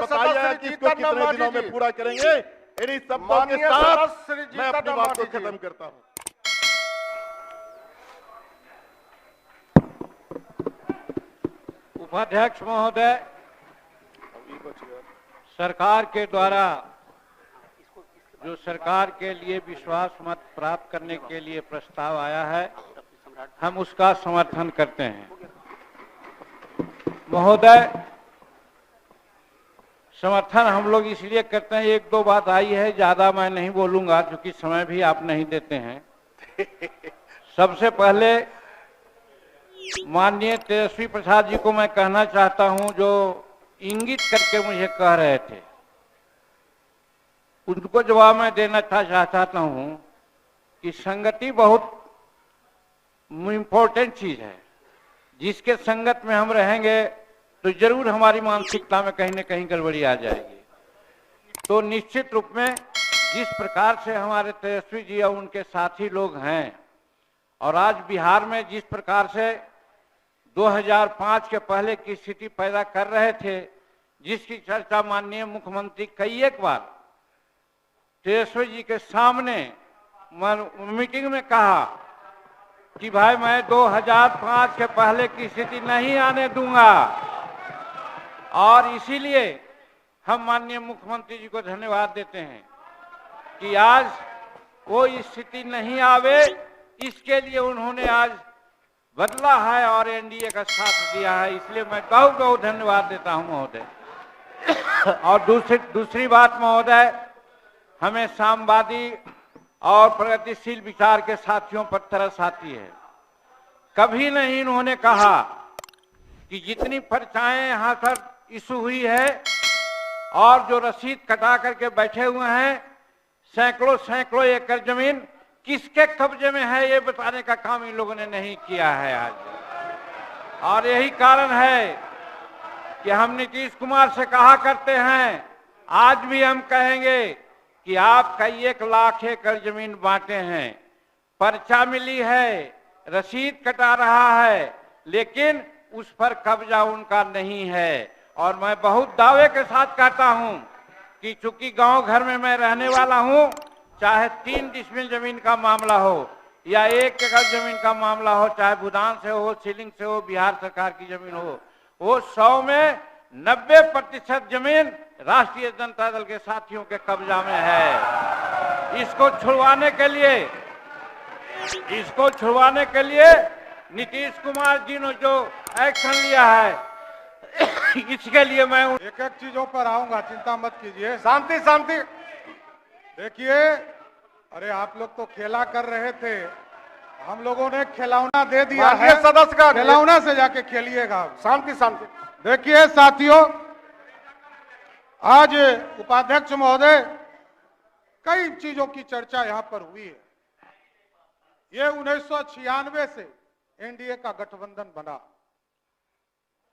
बताइए कि इसको कितने दिनों में पूरा करेंगे। इन्हीं शब्दों के साथ मैं अपनी बात को खत्म करता हूं। उपाध्यक्ष महोदय, सरकार के द्वारा जो सरकार के लिए विश्वास मत प्राप्त करने के लिए प्रस्ताव आया है, हम उसका समर्थन करते हैं। महोदय, समर्थन हम लोग इसलिए करते हैं, एक दो बात आई है, ज्यादा मैं नहीं बोलूंगा क्योंकि समय भी आप नहीं देते हैं। सबसे पहले माननीय तेजस्वी प्रसाद जी को मैं कहना चाहता हूं, जो इंगित करके मुझे कह रहे थे, उनको जवाब मैं देना चाहता हूं कि संगति बहुत इम्पोर्टेंट चीज है। जिसके संगत में हम रहेंगे तो जरूर हमारी मानसिकता में कहीं न कहीं गड़बड़ी आ जाएगी। तो निश्चित रूप में जिस प्रकार से हमारे तेजस्वी जी और उनके साथी लोग हैं, और आज बिहार में जिस प्रकार से 2005 के पहले की स्थिति पैदा कर रहे थे, जिसकी चर्चा माननीय मुख्यमंत्री कई एक बार तेजस्वी जी के सामने मीटिंग में कहा कि भाई मैं 2005 के पहले की स्थिति नहीं आने दूंगा, और इसीलिए हम माननीय मुख्यमंत्री जी को धन्यवाद देते हैं कि आज वो स्थिति नहीं आवे, इसके लिए उन्होंने आज बदला है और एनडीए का साथ दिया है। इसलिए मैं बहुत बहुत धन्यवाद देता हूं महोदय। और दूसरी बात महोदय, हमें साम्यवादी और प्रगतिशील विचार के साथियों पर तरस आती है। कभी नहीं इन्होंने कहा कि जितनी पर्चाएं यहां पर इशू हुई है और जो रसीद कटा करके बैठे हुए हैं, सैकड़ों एकड़ जमीन किसके कब्जे में है, ये बताने का काम इन लोगों ने नहीं किया है आज। और यही कारण है कि हम नीतीश कुमार से कहा करते हैं, आज भी हम कहेंगे कि आप कई 1 लाख एकड़ जमीन बांटे हैं, पर्चा मिली है, रसीद कटा रहा है, लेकिन उस पर कब्जा उनका नहीं है। और मैं बहुत दावे के साथ कहता हूं कि चूंकि गांव घर में मैं रहने वाला हूं, चाहे 3 डिसमिल जमीन का मामला हो या 1 एकड़ जमीन का मामला हो, चाहे भूदान से हो, सीलिंग से हो, बिहार सरकार की जमीन हो, वो 100 में 90% जमीन राष्ट्रीय जनता दल के साथियों के कब्जा में है। इसको छुड़वाने के लिए नीतीश कुमार जी ने जो एक्शन लिया है, इसके लिए मैं एक एक चीजों पर आऊंगा, चिंता मत कीजिए। शांति शांति। देखिए, अरे आप लोग तो खेला कर रहे थे, हम लोगों ने खिलौना दे दिया है, सदस्य का खिलौना से जाके खेलिएगा। शांति शांति। देखिए साथियों, आज उपाध्यक्ष महोदय, कई चीजों की चर्चा यहां पर हुई है। ये 1996 से एनडीए का गठबंधन बना,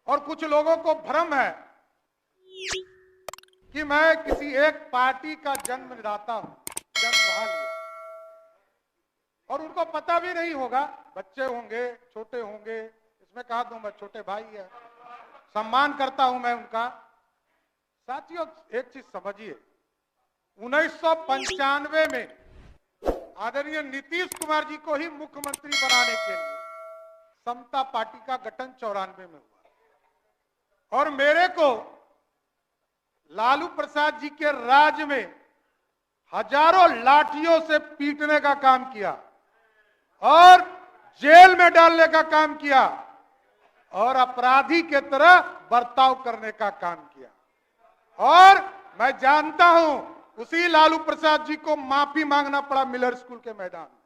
और कुछ लोगों को भ्रम है कि मैं किसी एक पार्टी का जन्मदाता हूं, जन्म वहां लिया, और उनको पता भी नहीं होगा। बच्चे होंगे, छोटे होंगे, इसमें कहा दूं मैं छोटे भाई है, सम्मान करता हूं मैं उनका। साथियों, एक चीज समझिए, 1995 में आदरणीय नीतीश कुमार जी को ही मुख्यमंत्री बनाने के लिए समता पार्टी का गठन 94 में हुआ, और मेरे को लालू प्रसाद जी के राज में हजारों लाठियों से पीटने का काम किया और जेल में डालने का काम किया और अपराधी के तरह बर्ताव करने का काम किया। और मैं जानता हूं, उसी लालू प्रसाद जी को माफी मांगना पड़ा मिलर स्कूल के मैदान में।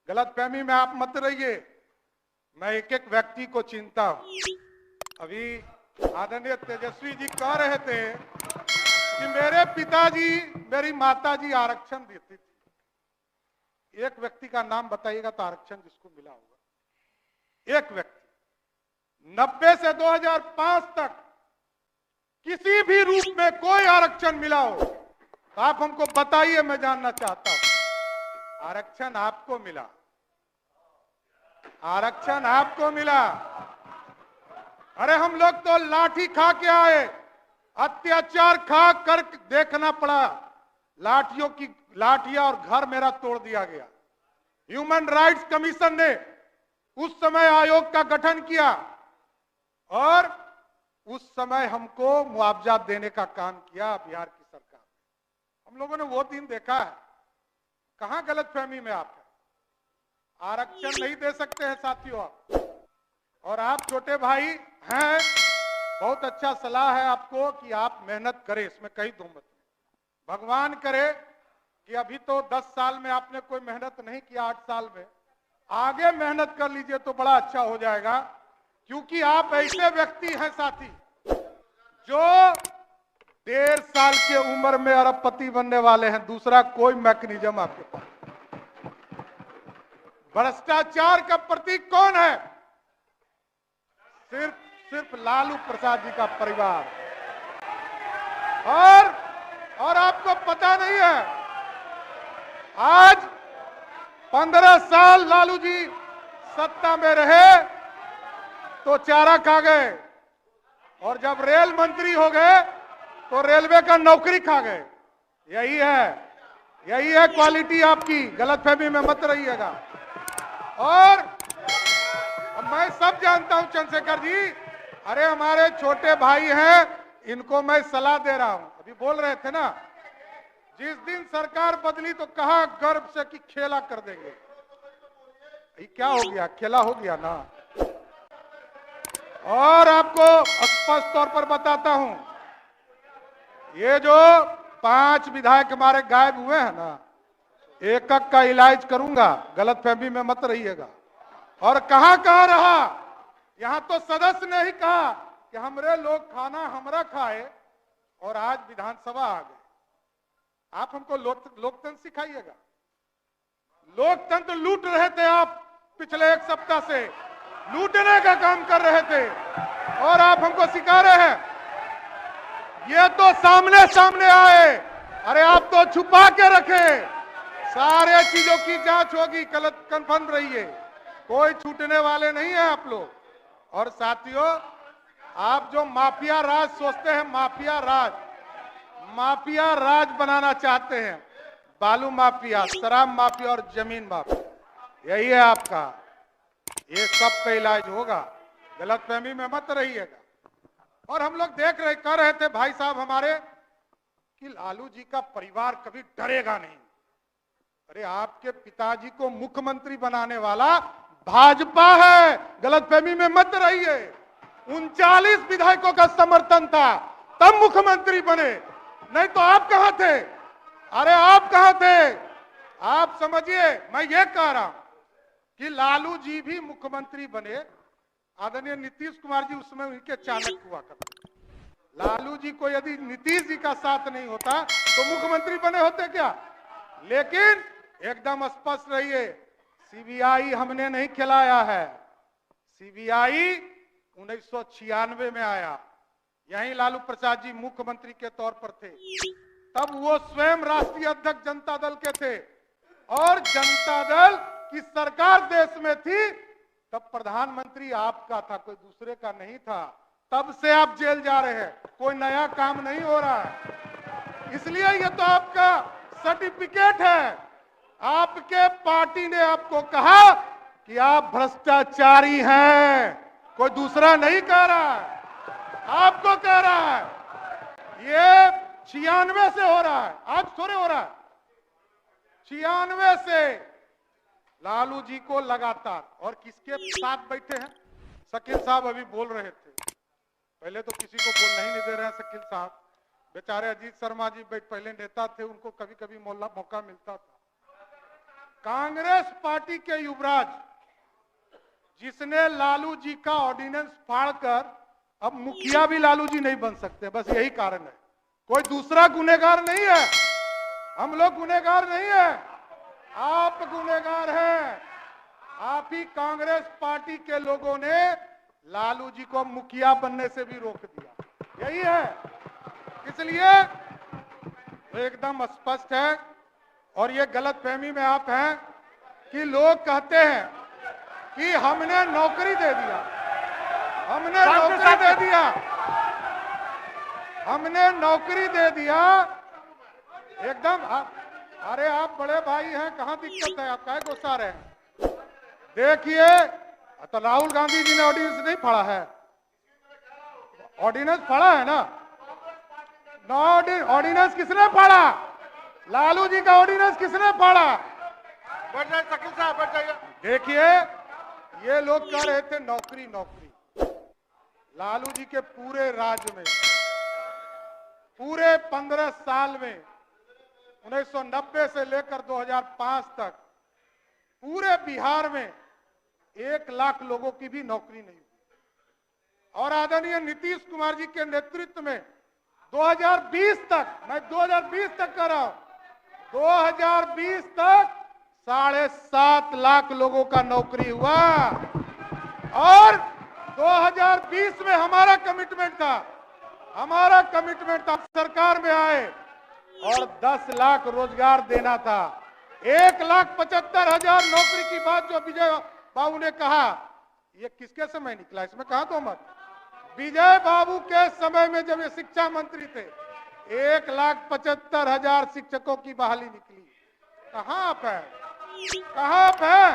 गलतफहमी में आप मत रहिए, मैं एक एक व्यक्ति को चिंता हूं। अभी आदरणीय तेजस्वी जी कह रहे थे कि मेरे पिताजी, मेरी माताजी आरक्षण देती थी। एक व्यक्ति का नाम बताइएगा तो आरक्षण जिसको मिला होगा, एक व्यक्ति। 90 से 2005 तक किसी भी रूप में कोई आरक्षण मिला हो तो आप हमको बताइए, मैं जानना चाहता हूं। आरक्षण आपको मिला, आरक्षण आपको मिला। अरे हम लोग तो लाठी खा के आए, अत्याचार खा कर देखना पड़ा, लाठियां और घर मेरा तोड़ दिया गया। ह्यूमन राइट्स कमीशन ने उस समय आयोग का गठन किया और उस समय हमको मुआवजा देने का काम किया बिहार की सरकार। हम लोगों ने वो दिन देखा है। कहां गलतफहमी में आप है? आरक्षण नहीं दे सकते हैं साथियों आप, और आप छोटे भाई हैं, बहुत अच्छा सलाह है आपको कि आप मेहनत करें, इसमें कहीं दो मत नहीं। भगवान करे कि अभी तो 10 साल में आपने कोई मेहनत नहीं किया, 8 साल में आगे मेहनत कर लीजिए तो बड़ा अच्छा हो जाएगा, क्योंकि आप ऐसे व्यक्ति हैं साथी जो 1.5 साल की उम्र में अरबपति बनने वाले हैं। दूसरा कोई मैकेनिज्म आपके पास। भ्रष्टाचार का प्रतीक कौन है? सिर्फ लालू प्रसाद जी का परिवार। और आपको पता नहीं है, आज 15 साल लालू जी सत्ता में रहे तो चारा खा गए, और जब रेल मंत्री हो गए तो रेलवे का नौकरी खा गए। यही है क्वालिटी आपकी, गलतफहमी में मत रहिएगा। और मैं सब जानता हूं चंद्रशेखर जी, अरे हमारे छोटे भाई हैं, इनको मैं सलाह दे रहा हूं। अभी बोल रहे थे ना, जिस दिन सरकार बदली तो कहा गर्व से कि खेला कर देंगे। ये क्या हो गया? खेला हो गया ना। और आपको स्पष्ट तौर पर बताता हूं, ये जो 5 विधायक हमारे गायब हुए हैं ना, एक एक का इलाज करूंगा, गलतफहमी में मत रहिएगा। और कहां रहा? यहां तो सदस्य ने ही कहा कि हमरे लोग खाना हमरा खाए, और आज विधानसभा आ गए। आप हमको लोकतंत्र सिखाइएगा। लोकतंत्र लूट रहे थे आप, पिछले 1 सप्ताह से लूटने का काम कर रहे थे, और आप हमको सिखा रहे हैं। ये तो सामने आए, अरे आप तो छुपा के रखे। सारे चीजों की जांच होगी, कंफर्म रहिए, कोई छूटने वाले नहीं है आप लोग। और साथियों, आप जो माफिया राज सोचते हैं, माफिया राज बनाना चाहते हैं, बालू माफिया, शराब माफिया और जमीन माफिया, यही है आपका। ये सब का इलाज होगा, गलतफहमी में मत रहिएगा। और हम लोग कह रहे थे भाई साहब हमारे कि लालू जी का परिवार कभी डरेगा नहीं। अरे आपके पिताजी को मुख्यमंत्री बनाने वाला भाजपा है, गलतफहमी में मत रहिए। 39 विधायकों का समर्थन था, तब मुख्यमंत्री बने, नहीं तो आप कहां थे? अरे आप कहां थे? आप समझिए, मैं ये कह रहा हूं कि लालू जी भी मुख्यमंत्री बने। आदरणीय नीतीश कुमार जी उस समय उनके चाणक्य हुआ करते। लालू जी को यदि नीतीश जी का साथ नहीं होता तो मुख्यमंत्री बने होते क्या? लेकिन एकदम स्पष्ट रहिए, सीबीआई हमने नहीं खिलाया है। सीबीआई 1996 में आया, यहीं लालू प्रसाद जी मुख्यमंत्री के तौर पर थे। तब वो स्वयं राष्ट्रीय अध्यक्ष जनता दल के थे, और जनता दल की सरकार देश में थी, तब प्रधानमंत्री आपका था, कोई दूसरे का नहीं था। तब से आप जेल जा रहे हैं, कोई नया काम नहीं हो रहा है। इसलिए ये तो आपका सर्टिफिकेट है। आपके पार्टी ने आपको कहा कि आप भ्रष्टाचारी हैं, कोई दूसरा नहीं कह रहा है, आपको कह रहा है। ये 96 से हो रहा है, आज थोड़े हो रहा है। 96 से लालू जी को लगातार, और किसके साथ बैठे हैं? शकील साहब अभी बोल रहे थे, पहले तो किसी को बोलना ही नहीं दे रहे हैं शकील साहब, बेचारे अजीत शर्मा जी पहले नेता थे, उनको कभी कभी मौका मिलता था। कांग्रेस पार्टी के युवराज, जिसने लालू जी का ऑर्डिनेंस फाड़कर, अब मुखिया भी लालू जी नहीं बन सकते, बस यही कारण है। कोई दूसरा गुनहगार नहीं है, हम लोग गुनहगार नहीं है, आप गुनहगार हैं। आप ही कांग्रेस पार्टी के लोगों ने लालू जी को मुखिया बनने से भी रोक दिया, यही है। इसलिए एकदम स्पष्ट है, और ये गलतफहमी में आप हैं कि लोग कहते हैं कि हमने नौकरी दे दिया, हमने नौकरी दे दिया। हमने नौकरी दे दिया एकदम। अरे आप बड़े भाई हैं, कहां दिक्कत है, आप काहे गुस्सा रहे हैं? देखिए, तो राहुल गांधी जी ने ऑर्डिनेंस नहीं पढ़ा है? ऑर्डिनेंस पढ़ा है ना? ऑर्डिनेंस किसने पढ़ा? लालू जी का ऑर्डिनेंस किसने पढ़ा? बैठ जाइए शकील साहब, बैठ जाइए। देखिए, ये लोग कह रहे थे नौकरी नौकरी। लालू जी के पूरे राज्य में, पूरे 15 साल में 1990 से लेकर 2005 तक पूरे बिहार में 1 लाख लोगों की भी नौकरी नहीं हुई। और आदरणीय नीतीश कुमार जी के नेतृत्व में 2020 तक, मैं 2020 तक कर रहा हूं, 2020 तक 7.5 लाख लोगों का नौकरी हुआ। और 2020 में हमारा कमिटमेंट था सरकार में आए और 10 लाख रोजगार देना था। 1,75,000 नौकरी की बात जो विजय बाबू ने कहा, ये किसके समय निकला? इसमें कहा तो मत। विजय बाबू के समय में जब ये शिक्षा मंत्री थे, 1,75,000 शिक्षकों की बहाली निकली। कहां आप है? कहां आप है?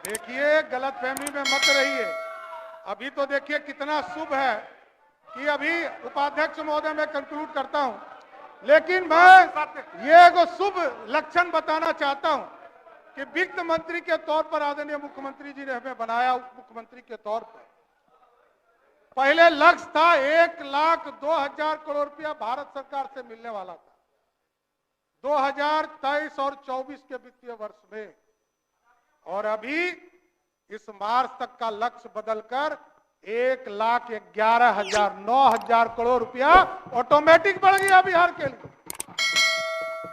देखिए, गलतफहमी में मत रहिए। अभी तो देखिए कितना शुभ है कि अभी उपाध्यक्ष महोदय मैं कंक्लूड करता हूं, लेकिन मैं ये एगो शुभ लक्षण बताना चाहता हूं कि वित्त मंत्री के तौर पर आदरणीय मुख्यमंत्री जी ने हमें बनाया। उप मुख्यमंत्री के तौर पर पहले लक्ष्य था 1,02,000 करोड़ रुपया भारत सरकार से मिलने वाला था 2023 और 24 के वित्तीय वर्ष में, और अभी इस मार्च तक का लक्ष्य बदलकर 1,11,000 9,000 करोड़ रुपया ऑटोमेटिक बढ़ गया बिहार के लिए।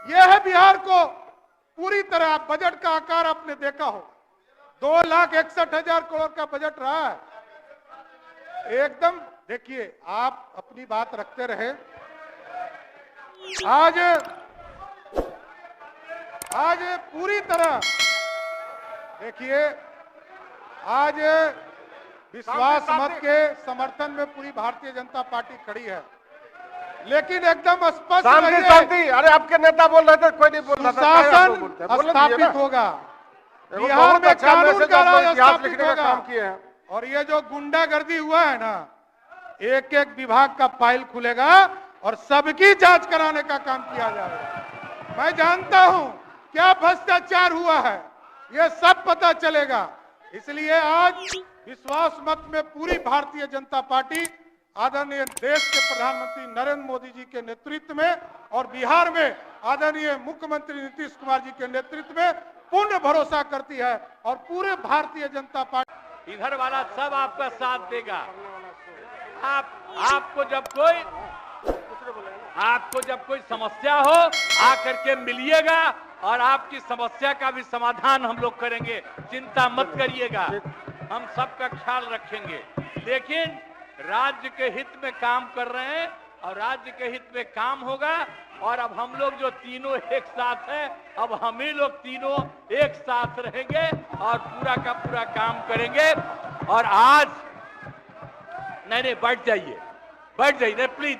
यह है बिहार को पूरी तरह, बजट का आकार आपने देखा हो, 2,61,000 करोड़ का बजट रहा है एकदम। देखिए, आप अपनी बात रखते रहे। आज पूरी तरह देखिए, आज विश्वास मत के समर्थन में पूरी भारतीय जनता पार्टी खड़ी है, लेकिन एकदम स्पष्ट शांति। अरे आपके नेता बोल रहे थे, कोई नहीं बोल रहा था। शासन स्थापित होगा, बिहार में कानून का राज स्थापित होगा। और ये जो गुंडागर्दी हुआ है ना, एक एक विभाग का फाइल खुलेगा और सबकी जांच कराने का काम किया जाएगा। मैं जानता हूं क्या भ्रष्टाचार हुआ है, ये सब पता चलेगा। इसलिए आज विश्वास मत में पूरी भारतीय जनता पार्टी आदरणीय देश के प्रधानमंत्री नरेंद्र मोदी जी के नेतृत्व में और बिहार में आदरणीय मुख्यमंत्री नीतीश कुमार जी के नेतृत्व में पूर्ण भरोसा करती है, और पूरे भारतीय जनता पार्टी इधर वाला सब आपका साथ देगा। आपको जब कोई समस्या हो आकर के मिलिएगा, और आपकी समस्या का भी समाधान हम लोग करेंगे, चिंता मत करिएगा, हम सबका ख्याल रखेंगे। लेकिन राज्य के हित में काम कर रहे हैं और राज्य के हित में काम होगा। और अब हम लोग जो तीनों एक साथ हैं, अब हम ही लोग तीनों एक साथ रहेंगे और पूरा का पूरा काम करेंगे। और आज नहीं, बैठ जाइए, नहीं,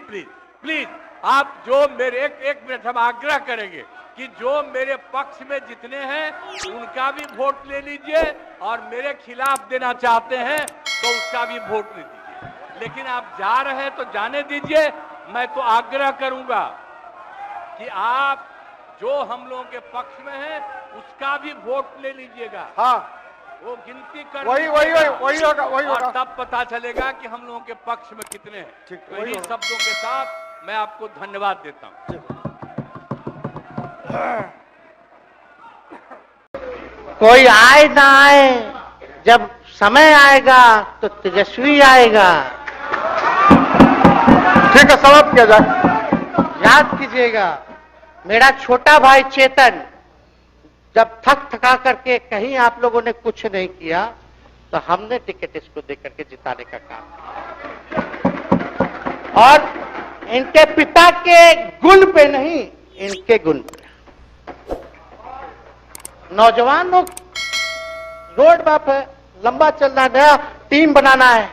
प्लीज आप जो मेरे एक मिनट हम आग्रह करेंगे कि जो मेरे पक्ष में जितने हैं उनका भी वोट ले लीजिए, और मेरे खिलाफ देना चाहते हैं तो उसका भी वोट ले दीजिए। लेकिन आप जा रहे हैं तो जाने दीजिए। मैं तो आग्रह करूंगा कि आप जो हम लोगों के पक्ष में है उसका भी वोट ले लीजिएगा। हाँ, वो गिनती कर वही होगा। और तब पता चलेगा कि हम लोगों के पक्ष में कितने हैं। तो इन्हीं शब्दों के साथ मैं आपको धन्यवाद देता हूं। कोई आए ना आए, जब समय आएगा तो तेजस्वी आएगा। ठीक है, समाप्त किया जाए। याद कीजिएगा, मेरा छोटा भाई चेतन जब थका करके कहीं आप लोगों ने कुछ नहीं किया तो हमने टिकट इसको देकर के जिताने का काम किया, और इनके पिता के गुण पे नहीं, इनके गुण पे। नौजवान लोग रोड मैप है, लंबा चलना है, नया टीम बनाना है,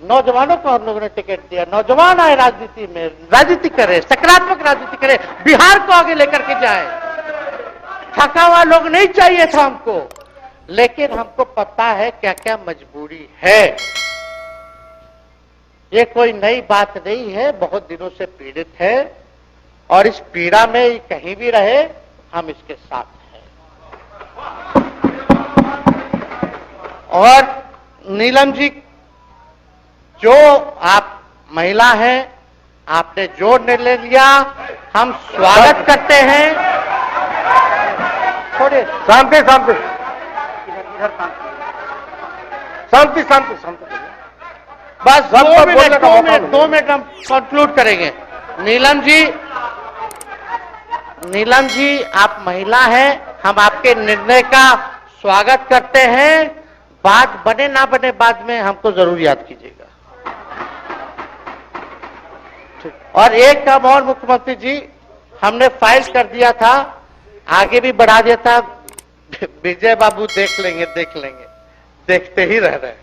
नौजवानों को हम लोगों ने टिकट दिया, नौजवान आए राजनीति में, राजनीति करे, सकारात्मक राजनीति करे, बिहार को आगे लेकर के जाए। थका हुआ लोग नहीं चाहिए था हमको, लेकिन हमको पता है क्या क्या मजबूरी है। ये कोई नई बात नहीं है, बहुत दिनों से पीड़ित है और इस पीड़ा में कहीं भी रहे हम इसके साथ हैं। और नीलम जी, जो आप महिला हैं, आपने जो निर्णय लिया हम स्वागत करते हैं। थोड़े शांति शांति शांति शांति शांति। बस 2 मिनट हम कंक्लूड करेंगे। नीलम जी आप महिला हैं, हम आपके निर्णय का स्वागत करते हैं। बात बने ना बने बाद में हमको जरूर याद कीजिएगा। और एक काम और मुख्यमंत्री जी, हमने फाइल कर दिया था, आगे भी बढ़ा दिया था। विजय बाबू देख लेंगे, देखते ही रह रहे हैं।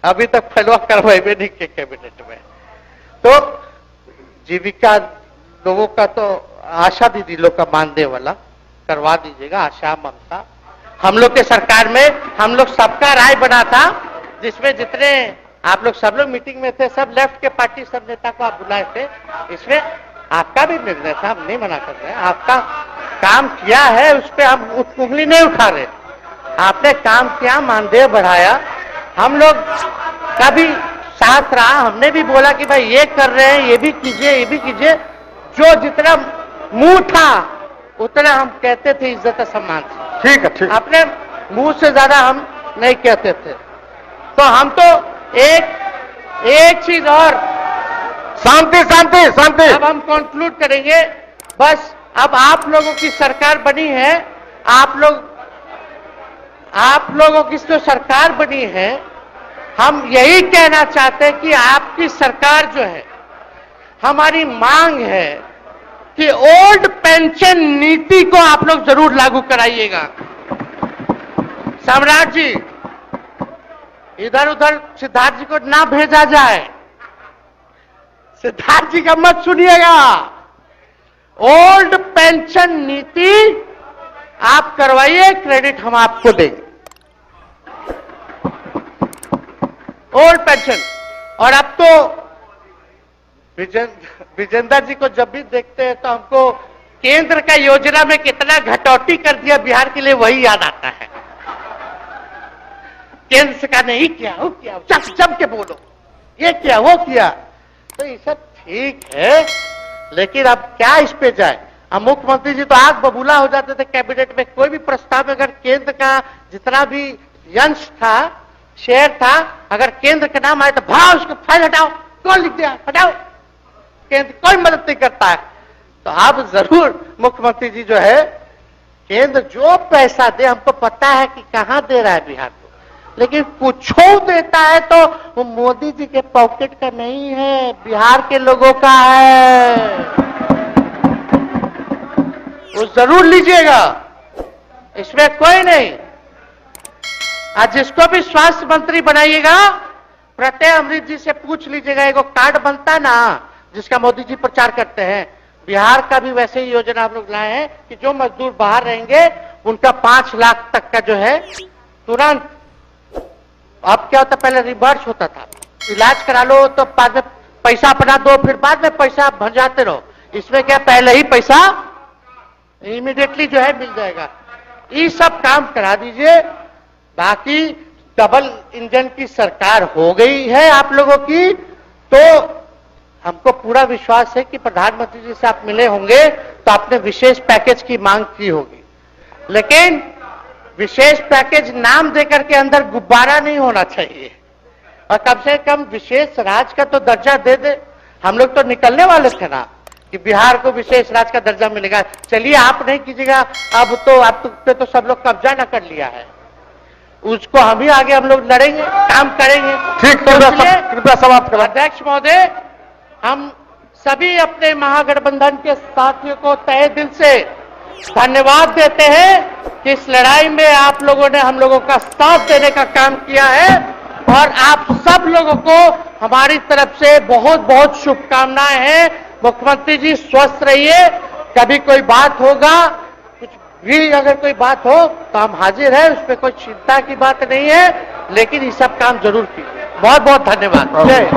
अभी तक फैलवा करवाए भी नहीं के कैबिनेट में। तो जीविका लोगों का तो आशा दीदी लोग का मानदेय वाला करवा दीजिएगा। आशा, ममता, हम लोग के सरकार में हम लोग सबका राय बना था, जिसमें जितने आप लोग सब लोग मीटिंग में थे, सब लेफ्ट के पार्टी सब नेता को आप बुलाए थे। इसमें आपका भी निर्णय था, हम नहीं मना कर रहे हैं। आपका काम किया है, उस पर हम उंगली नहीं उठा रहे। आपने काम किया, मानदेय बढ़ाया, हम लोग का भी साथ रहा। हमने भी बोला कि भाई ये कर रहे हैं, ये भी कीजिए, ये भी कीजिए। जो जितना मुंह था उतना हम कहते थे इज्जत सम्मान से। ठीक है, ठीक। अपने मुंह से ज्यादा हम नहीं कहते थे। तो हम तो एक चीज और, शांति शांति शांति। अब हम कंक्लूड करेंगे। बस अब आप लोगों की सरकार बनी है, आप लोगों की जो सरकार बनी है, हम यही कहना चाहते हैं कि आपकी सरकार जो है, हमारी मांग है कि ओल्ड पेंशन नीति को आप लोग जरूर लागू कराइएगा। सम्राट जी, इधर उधर सिद्धार्थ जी को ना भेजा जाए। सिद्धार्थ जी का मत सुनिएगा। ओल्ड पेंशन नीति आप करवाइए, क्रेडिट हम आपको देंगे। Old pension. और अब तो विजेंद्र जी को जब भी देखते हैं तो हमको केंद्र का योजना में कितना घटौती कर दिया बिहार के लिए, वही याद आता है। केंद्र सरकार ने ही किया, वो किया, जम के बोलो, ये किया, वो किया। तो ये सब ठीक है, लेकिन अब क्या इस पे जाए। अब मुख्यमंत्री जी तो आग बबूला हो जाते थे कैबिनेट में। कोई भी प्रस्ताव अगर केंद्र का जितना भी अंश था, शेयर था, अगर केंद्र का नाम आए तो भाव उसको फाइल हटाओ, कौन लिख दिया, हटाओ। केंद्र कोई मदद नहीं करता है। तो अब जरूर मुख्यमंत्री जी जो है, केंद्र जो पैसा दे, हमको पता है कि कहां दे रहा है बिहार को, लेकिन कुछ देता है तो वो मोदी जी के पॉकेट का नहीं है, बिहार के लोगों का है। वो जरूर लीजिएगा, इसमें कोई नहीं। आज जिसको भी स्वास्थ्य मंत्री बनाइएगा, प्रत्यय अमृत जी से पूछ लीजिएगा। एगो कार्ड बनता ना, जिसका मोदी जी प्रचार करते हैं, बिहार का भी वैसे ही योजना हम लोग लाए हैं कि जो मजदूर बाहर रहेंगे उनका 5 लाख तक का जो है तुरंत। अब क्या होता, पहले रिवर्स होता था, इलाज करा लो तो बाद में पैसा अपना दो, फिर बाद में पैसा भंजाते रहो। इसमें क्या, पहले ही पैसा इमीडिएटली जो है मिल जाएगा। ये सब काम करा दीजिए। बाकी डबल इंजन की सरकार हो गई है आप लोगों की, तो हमको पूरा विश्वास है कि प्रधानमंत्री जी से आप मिले होंगे तो आपने विशेष पैकेज की मांग की होगी। लेकिन विशेष पैकेज नाम देकर के अंदर गुब्बारा नहीं होना चाहिए, और कम से कम विशेष राज्य का तो दर्जा दे दे। हम लोग तो निकलने वाले थे ना कि बिहार को विशेष राज्य का दर्जा मिलेगा। चलिए आप नहीं कीजिएगा, अब तो आप पे तो सब लोग कब्जा न कर लिया है, उसको हम ही आगे हम लोग लड़ेंगे, काम करेंगे। ठीक, कृपया समाप्त करें। अध्यक्ष महोदय, हम सभी अपने महागठबंधन के साथियों को तहे दिल से धन्यवाद देते हैं कि इस लड़ाई में आप लोगों ने हम लोगों का साथ देने का काम किया है। और आप सब लोगों को हमारी तरफ से बहुत बहुत शुभकामनाएं हैं। मुख्यमंत्री जी स्वस्थ रहिए। कभी कोई बात होगा, कुछ भी अगर कोई बात हो तो हम हाजिर हैं, उसमें कोई चिंता की बात नहीं है, लेकिन ये सब काम जरूर कीजिए। बहुत बहुत धन्यवाद। जय